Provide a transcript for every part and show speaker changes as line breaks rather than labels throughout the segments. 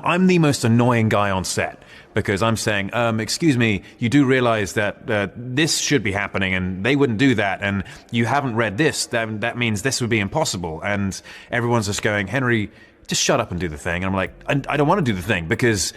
I'm the most annoying guy on set because I'm saying, excuse me, you do realize that this should be happening and they wouldn't do that, and you haven't read this, that means this would be impossible. And everyone's just going, Henry, just shut up and do the thing. And I'm like, I don't want to do the thing because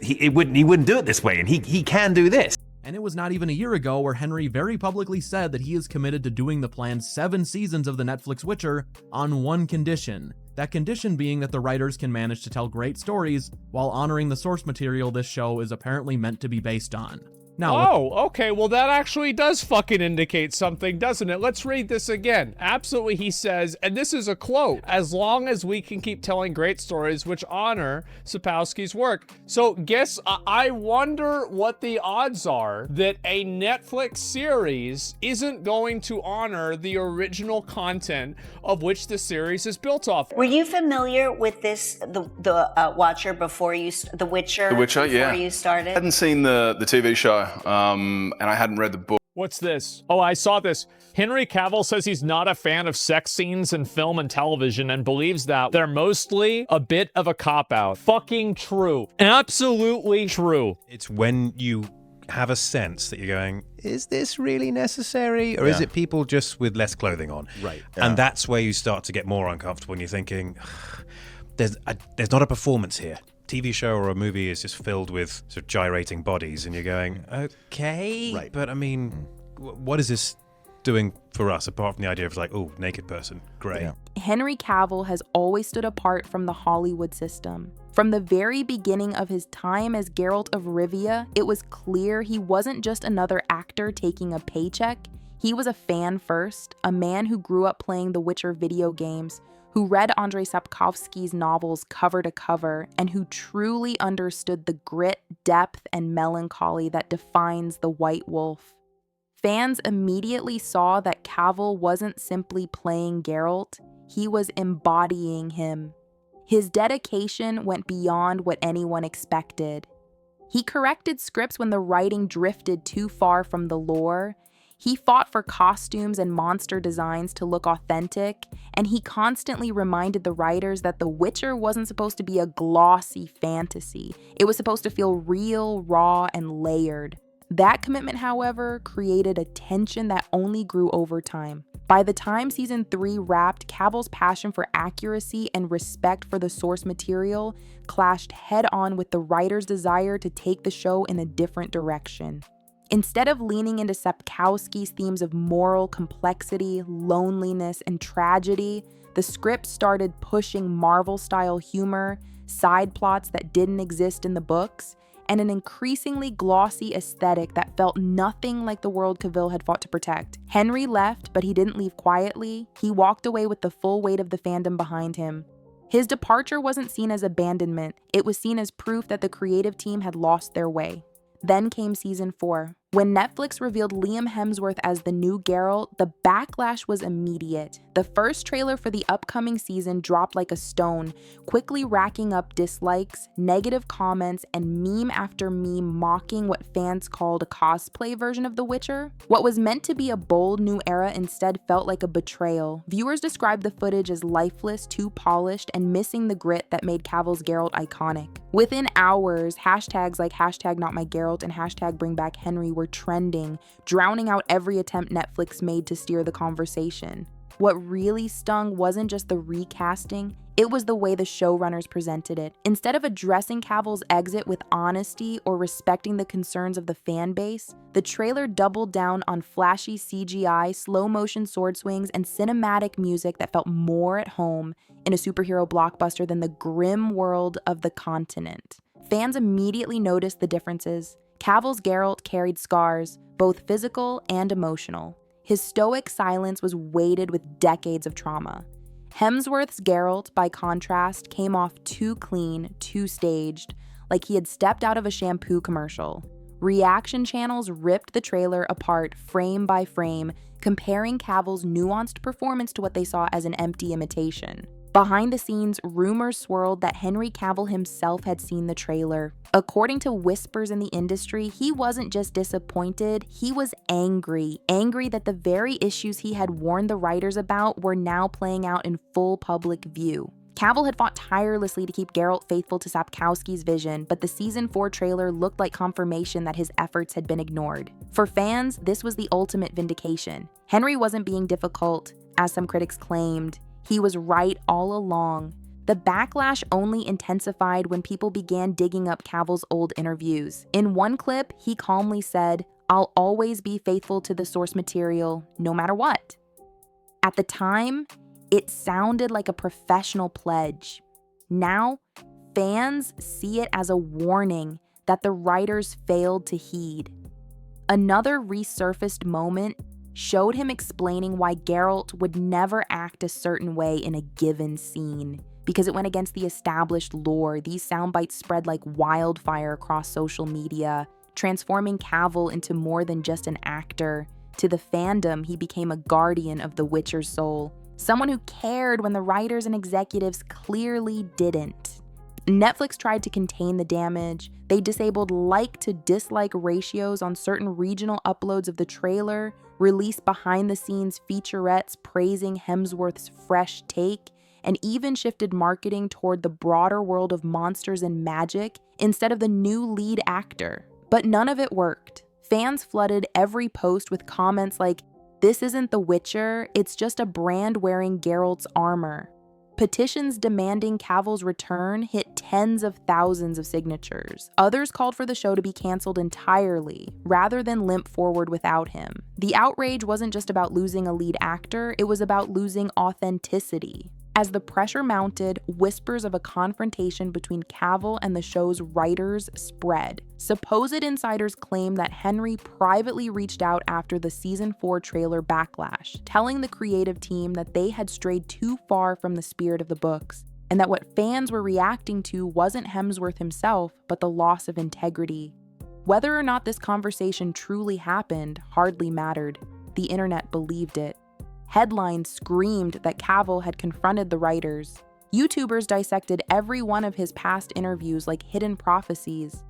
he wouldn't do it this way, and he can do this.
And it was not even a year ago where Henry very publicly said that he is committed to doing the planned 7 seasons of the Netflix Witcher on one condition. That condition being that the writers can manage to tell great stories while honoring the source material this show is apparently meant to be based on. Now,
okay, well that actually does fucking indicate something, doesn't it? Let's read this again. Absolutely, he says, and this is a quote, as long as we can keep telling great stories which honor Sapkowski's work. So guess, I wonder what the odds are that a Netflix series isn't going to honor the original content of which the series is built off.
Were you familiar with this, the Watcher before you, The Witcher?
The Witcher,
before
yeah.
you started?
I hadn't seen the TV show, and I hadn't read the book.
What's this? Oh, I saw this. Henry Cavill says he's not a fan of sex scenes in film and television and believes that they're mostly a bit of a cop-out. Fucking true. Absolutely true.
It's when you have a sense that you're going, is this really necessary? Or is it people just with less clothing on?
Right.
And that's where you start to get more uncomfortable and you're thinking, there's not a performance here. TV show or a movie is just filled with sort of gyrating bodies and you're going, okay,
Right.
But I mean, what is this doing for us apart from the idea of like, oh, naked person, great.
Yeah. Henry Cavill has always stood apart from the Hollywood system. From the very beginning of his time as Geralt of Rivia, it was clear he wasn't just another actor taking a paycheck. He was a fan first, a man who grew up playing the Witcher video games, who read Andrzej Sapkowski's novels cover to cover, and who truly understood the grit, depth, and melancholy that defines the White Wolf. Fans immediately saw that Cavill wasn't simply playing Geralt, he was embodying him. His dedication went beyond what anyone expected. He corrected scripts when the writing drifted too far from the lore. He fought for costumes and monster designs to look authentic, and he constantly reminded the writers that The Witcher wasn't supposed to be a glossy fantasy. It was supposed to feel real, raw, and layered. That commitment, however, created a tension that only grew over time. By the time season 3 wrapped, Cavill's passion for accuracy and respect for the source material clashed head-on with the writer's desire to take the show in a different direction. Instead of leaning into Sapkowski's themes of moral complexity, loneliness, and tragedy, the script started pushing Marvel-style humor, side plots that didn't exist in the books, and an increasingly glossy aesthetic that felt nothing like the world Cavill had fought to protect. Henry left, but he didn't leave quietly. He walked away with the full weight of the fandom behind him. His departure wasn't seen as abandonment. It was seen as proof that the creative team had lost their way. Then came season 4. When Netflix revealed Liam Hemsworth as the new Geralt, the backlash was immediate. The first trailer for the upcoming season dropped like a stone, quickly racking up dislikes, negative comments, and meme after meme mocking what fans called a cosplay version of The Witcher. What was meant to be a bold new era instead felt like a betrayal. Viewers described the footage as lifeless, too polished, and missing the grit that made Cavill's Geralt iconic. Within hours, hashtags like #NotMyGeralt and #BringBackHenry were trending, drowning out every attempt Netflix made to steer the conversation. What really stung wasn't just the recasting, it was the way the showrunners presented it. Instead of addressing Cavill's exit with honesty or respecting the concerns of the fan base, the trailer doubled down on flashy CGI, slow-motion sword swings, and cinematic music that felt more at home in a superhero blockbuster than the grim world of the continent. Fans immediately noticed the differences. Cavill's Geralt carried scars, both physical and emotional. His stoic silence was weighted with decades of trauma. Hemsworth's Geralt, by contrast, came off too clean, too staged, like he had stepped out of a shampoo commercial. Reaction channels ripped the trailer apart frame by frame, comparing Cavill's nuanced performance to what they saw as an empty imitation. Behind the scenes, rumors swirled that Henry Cavill himself had seen the trailer. According to whispers in the industry, he wasn't just disappointed, he was angry. Angry that the very issues he had warned the writers about were now playing out in full public view. Cavill had fought tirelessly to keep Geralt faithful to Sapkowski's vision, but the Season 4 trailer looked like confirmation that his efforts had been ignored. For fans, this was the ultimate vindication. Henry wasn't being difficult, as some critics claimed. He was right all along. The backlash only intensified when people began digging up Cavill's old interviews. In one clip, he calmly said, "I'll always be faithful to the source material, no matter what." At the time, it sounded like a professional pledge. Now, fans see it as a warning that the writers failed to heed. Another resurfaced moment showed him explaining why Geralt would never act a certain way in a given scene. Because it went against the established lore, these sound bites spread like wildfire across social media, transforming Cavill into more than just an actor. To the fandom, he became a guardian of the Witcher's soul. Someone who cared when the writers and executives clearly didn't. Netflix tried to contain the damage. They disabled like to dislike ratios on certain regional uploads of the trailer, released behind-the-scenes featurettes praising Hemsworth's fresh take, and even shifted marketing toward the broader world of monsters and magic instead of the new lead actor. But none of it worked. Fans flooded every post with comments like, "This isn't The Witcher, it's just a brand wearing Geralt's armor." Petitions demanding Cavill's return hit tens of thousands of signatures. Others called for the show to be canceled entirely, rather than limp forward without him. The outrage wasn't just about losing a lead actor, it was about losing authenticity. As the pressure mounted, whispers of a confrontation between Cavill and the show's writers spread. Supposed insiders claim that Henry privately reached out after the Season 4 trailer backlash, telling the creative team that they had strayed too far from the spirit of the books, and that what fans were reacting to wasn't Hemsworth himself, but the loss of integrity. Whether or not this conversation truly happened hardly mattered. The internet believed it. Headlines screamed that Cavill had confronted the writers. YouTubers dissected every one of his past interviews like hidden prophecies.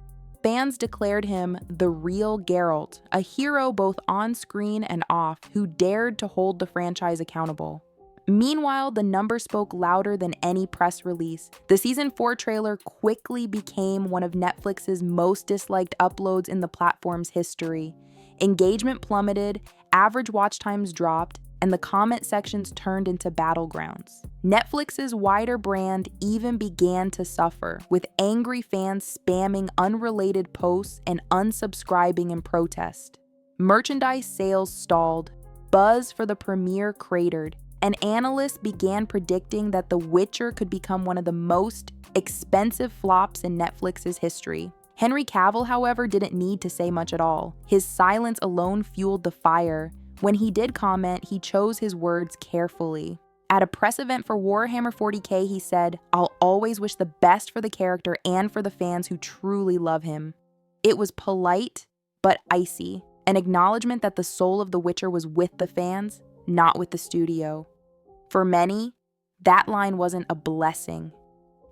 Fans declared him the real Geralt, a hero both on screen and off who dared to hold the franchise accountable. Meanwhile, the numbers spoke louder than any press release. The Season 4 trailer quickly became one of Netflix's most disliked uploads in the platform's history. Engagement plummeted, average watch times dropped, and the comment sections turned into battlegrounds. Netflix's wider brand even began to suffer, with angry fans spamming unrelated posts and unsubscribing in protest. Merchandise sales stalled, buzz for the premiere cratered, and analysts began predicting that The Witcher could become one of the most expensive flops in Netflix's history. Henry Cavill, however, didn't need to say much at all. His silence alone fueled the fire. When he did comment, he chose his words carefully. At a press event for Warhammer 40K, he said, "I'll always wish the best for the character and for the fans who truly love him." It was polite, but icy, an acknowledgement that the soul of The Witcher was with the fans, not with the studio. For many, that line wasn't a blessing.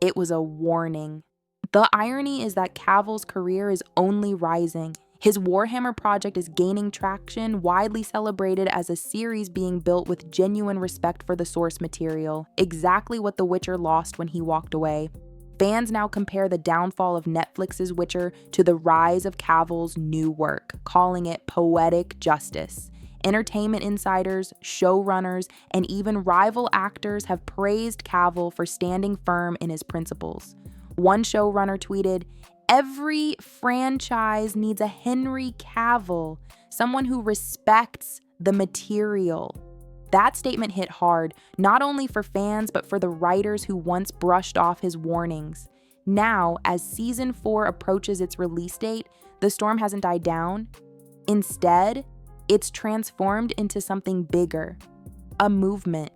It was a warning. The irony is that Cavill's career is only rising. His Warhammer project is gaining traction, widely celebrated as a series being built with genuine respect for the source material, exactly what The Witcher lost when he walked away. Fans now compare the downfall of Netflix's Witcher to the rise of Cavill's new work, calling it poetic justice. Entertainment insiders, showrunners, and even rival actors have praised Cavill for standing firm in his principles. One showrunner tweeted, "Every franchise needs a Henry Cavill, someone who respects the material." That statement hit hard, not only for fans, but for the writers who once brushed off his warnings. Now, as Season 4 approaches its release date, the storm hasn't died down. Instead, it's transformed into something bigger, a movement.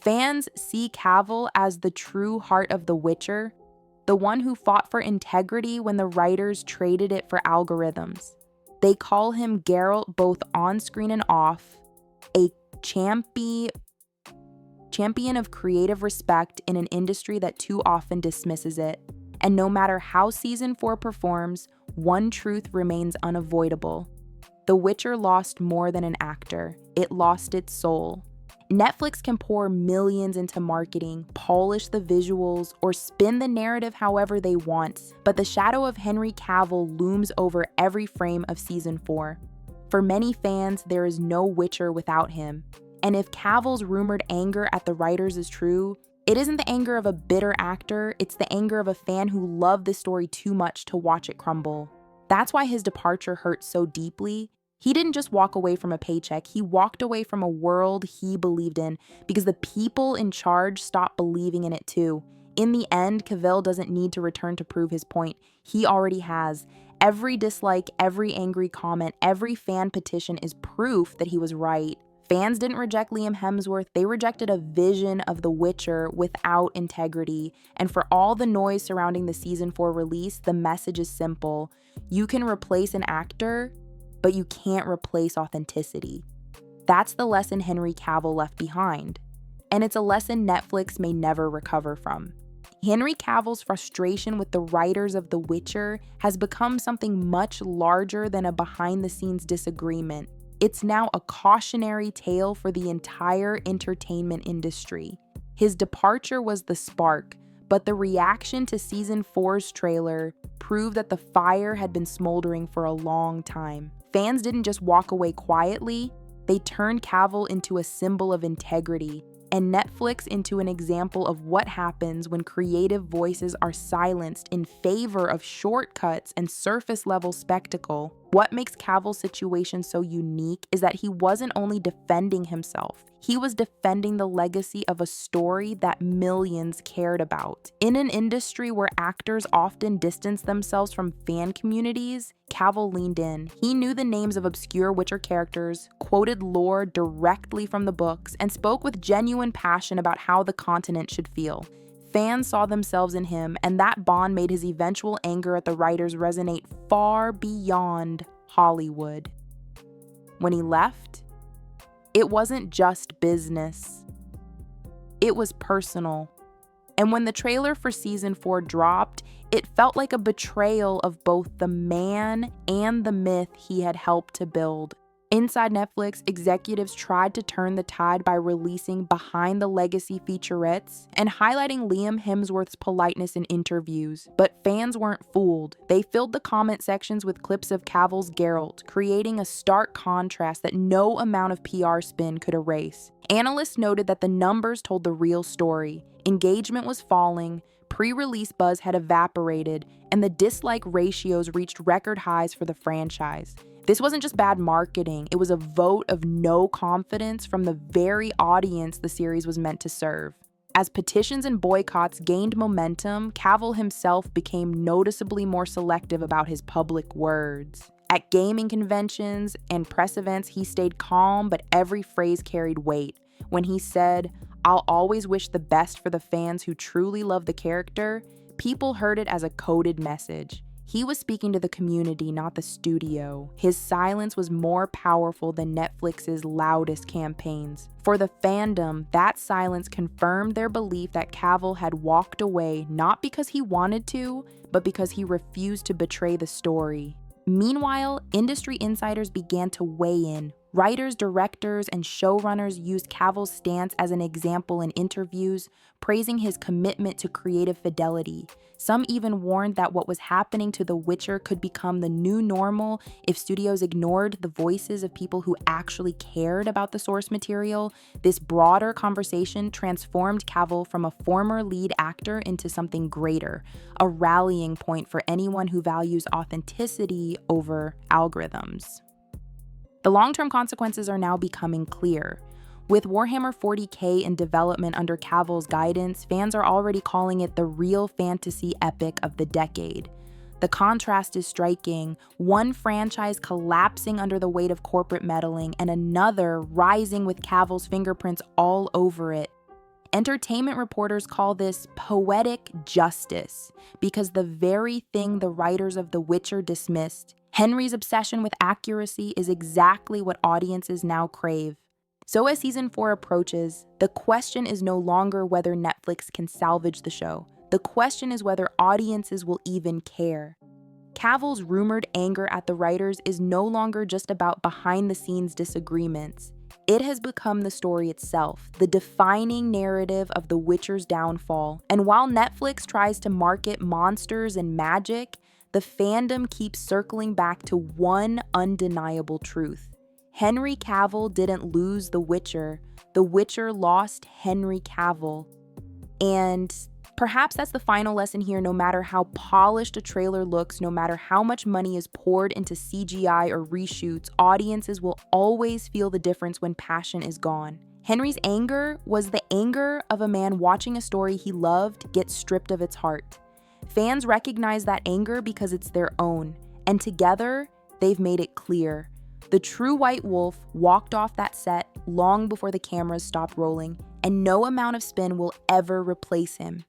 Fans see Cavill as the true heart of The Witcher, the one who fought for integrity when the writers traded it for algorithms. They call him Geralt both on screen and off, a champion of creative respect in an industry that too often dismisses it. And no matter how Season 4 performs, one truth remains unavoidable. The Witcher lost more than an actor. It lost its soul. Netflix can pour millions into marketing, polish the visuals, or spin the narrative however they want, but the shadow of Henry Cavill looms over every frame of season 4. For many fans, there is no Witcher without him. And if Cavill's rumored anger at the writers is true, it isn't the anger of a bitter actor, it's the anger of a fan who loved the story too much to watch it crumble. That's why his departure hurts so deeply. He didn't just walk away from a paycheck, he walked away from a world he believed in because the people in charge stopped believing in it too. In the end, Cavill doesn't need to return to prove his point. He already has. Every dislike, every angry comment, every fan petition is proof that he was right. Fans didn't reject Liam Hemsworth, they rejected a vision of The Witcher without integrity. And for all the noise surrounding the season 4 release, the message is simple. You can replace an actor, but you can't replace authenticity. That's the lesson Henry Cavill left behind. And it's a lesson Netflix may never recover from. Henry Cavill's frustration with the writers of The Witcher has become something much larger than a behind-the-scenes disagreement. It's now a cautionary tale for the entire entertainment industry. His departure was the spark, but the reaction to season 4's trailer proved that the fire had been smoldering for a long time. Fans didn't just walk away quietly, they turned Cavill into a symbol of integrity, and Netflix into an example of what happens when creative voices are silenced in favor of shortcuts and surface-level spectacle. What makes Cavill's situation so unique is that he wasn't only defending himself, he was defending the legacy of a story that millions cared about. In an industry where actors often distance themselves from fan communities, Cavill leaned in. He knew the names of obscure Witcher characters, quoted lore directly from the books, and spoke with genuine passion about how the continent should feel. Fans saw themselves in him, and that bond made his eventual anger at the writers resonate far beyond Hollywood. When he left, it wasn't just business. It was personal. And when the trailer for season 4 dropped, it felt like a betrayal of both the man and the myth he had helped to build. Inside Netflix, executives tried to turn the tide by releasing behind the legacy featurettes and highlighting Liam Hemsworth's politeness in interviews. But fans weren't fooled. They filled the comment sections with clips of Cavill's Geralt, creating a stark contrast that no amount of PR spin could erase. Analysts noted that the numbers told the real story. Engagement was falling, pre-release buzz had evaporated, and the dislike ratios reached record highs for the franchise. This wasn't just bad marketing, it was a vote of no confidence from the very audience the series was meant to serve. As petitions and boycotts gained momentum, Cavill himself became noticeably more selective about his public words. At gaming conventions and press events, he stayed calm, but every phrase carried weight. When he said, "I'll always wish the best for the fans who truly love the character," people heard it as a coded message. He was speaking to the community, not the studio. His silence was more powerful than Netflix's loudest campaigns. For the fandom, that silence confirmed their belief that Cavill had walked away not because he wanted to, but because he refused to betray the story. Meanwhile, industry insiders began to weigh in. Writers, directors, and showrunners used Cavill's stance as an example in interviews, praising his commitment to creative fidelity. Some even warned that what was happening to The Witcher could become the new normal if studios ignored the voices of people who actually cared about the source material. This broader conversation transformed Cavill from a former lead actor into something greater, a rallying point for anyone who values authenticity over algorithms. The long-term consequences are now becoming clear. With Warhammer 40K in development under Cavill's guidance, fans are already calling it the real fantasy epic of the decade. The contrast is striking, one franchise collapsing under the weight of corporate meddling and another rising with Cavill's fingerprints all over it. Entertainment reporters call this poetic justice because the very thing the writers of The Witcher dismissed, Henry's obsession with accuracy, is exactly what audiences now crave. So as season 4 approaches, the question is no longer whether Netflix can salvage the show. The question is whether audiences will even care. Cavill's rumored anger at the writers is no longer just about behind-the-scenes disagreements. It has become the story itself, the defining narrative of The Witcher's downfall. And while Netflix tries to market monsters and magic, the fandom keeps circling back to one undeniable truth. Henry Cavill didn't lose The Witcher lost Henry Cavill. And perhaps that's the final lesson here. No matter how polished a trailer looks, no matter how much money is poured into CGI or reshoots, audiences will always feel the difference when passion is gone. Henry's anger was the anger of a man watching a story he loved get stripped of its heart. Fans recognize that anger because it's their own, and together, they've made it clear. The true White Wolf walked off that set long before the cameras stopped rolling, and no amount of spin will ever replace him.